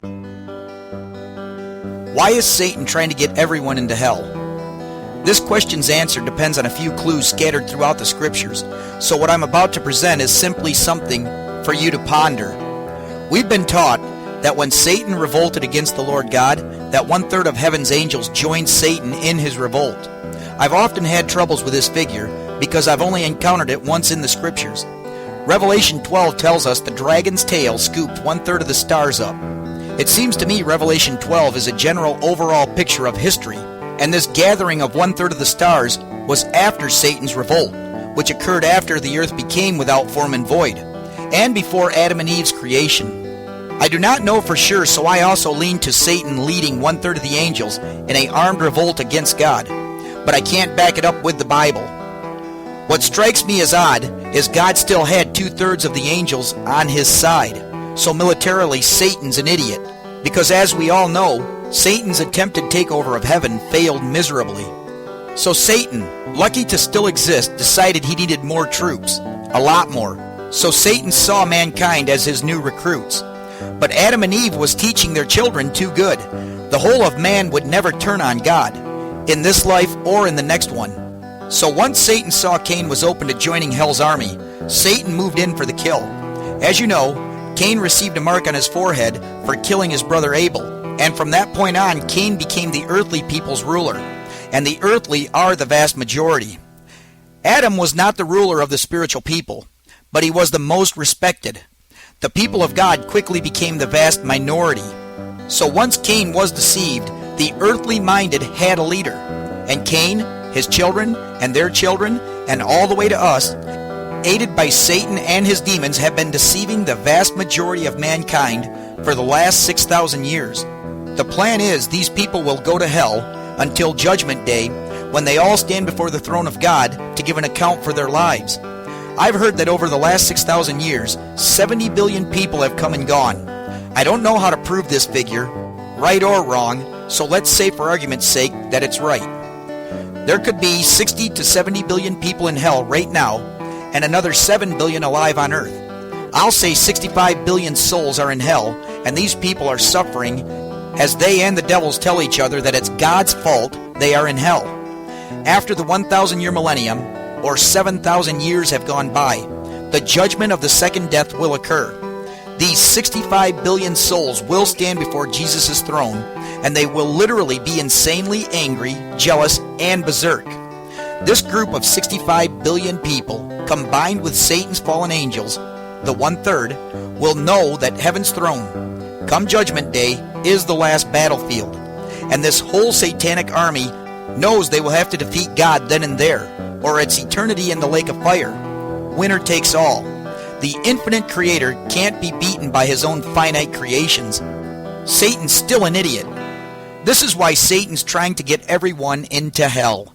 Why is Satan trying to get everyone into hell? This question's answer depends on a few clues scattered throughout the scriptures, so what I'm about to present is simply something for you to ponder. We've been taught that when Satan revolted against the Lord God, that 1/3 of heaven's angels joined Satan in his revolt. I've often had troubles with this figure because I've only encountered it once in the scriptures. Revelation 12 tells us the dragon's tail scooped 1/3 of the stars up. It seems to me Revelation 12 is a general overall picture of history, and this gathering of 1/3 of the stars was after Satan's revolt, which occurred after the earth became without form and void, and before Adam and Eve's creation. I do not know for sure, so I also lean to Satan leading 1/3 of the angels in a armed revolt against God, but I can't back it up with the Bible. What strikes me as odd is God still had 2/3 of the angels on his side, so militarily Satan's an idiot, because as we all know, Satan's attempted takeover of heaven failed miserably. So Satan, lucky to still exist, decided he needed more troops, a lot more. So Satan saw mankind as his new recruits. But Adam and Eve was teaching their children too good. The whole of man would never turn on God, in this life or in the next one. So once Satan saw Cain was open to joining hell's army, Satan moved in for the kill. As you know, Cain received a mark on his forehead for killing his brother Abel, and from that point on, Cain became the earthly people's ruler, and the earthly are the vast majority. Adam was not the ruler of the spiritual people, but he was the most respected. The people of God quickly became the vast minority. So once Cain was deceived, the earthly minded had a leader, and Cain, his children, and their children, and all the way to us, aided by Satan and his demons, have been deceiving the vast majority of mankind for the last 6,000 years. The plan is these people will go to hell until Judgment Day, when they all stand before the throne of God to give an account for their lives. I've heard that over the last 6,000 years, 70 billion people have come and gone. I don't know how to prove this figure, right or wrong, so let's say for argument's sake that it's right. There could be 60 to 70 billion people in hell right now, and another 7 billion alive on earth. I'll say 65 billion souls are in hell, and these people are suffering as they and the devils tell each other that it's God's fault they are in hell. After the 1,000-year millennium, or 7,000 years have gone by, the judgment of the second death will occur. These 65 billion souls will stand before Jesus' throne, and they will literally be insanely angry, jealous, and berserk. This group of 65 billion people, combined with Satan's fallen angels, the 1/3, will know that heaven's throne, come Judgment Day, is the last battlefield. And this whole satanic army knows they will have to defeat God then and there, or it's eternity in the lake of fire. Winner takes all. The infinite creator can't be beaten by his own finite creations. Satan's still an idiot. This is why Satan's trying to get everyone into hell.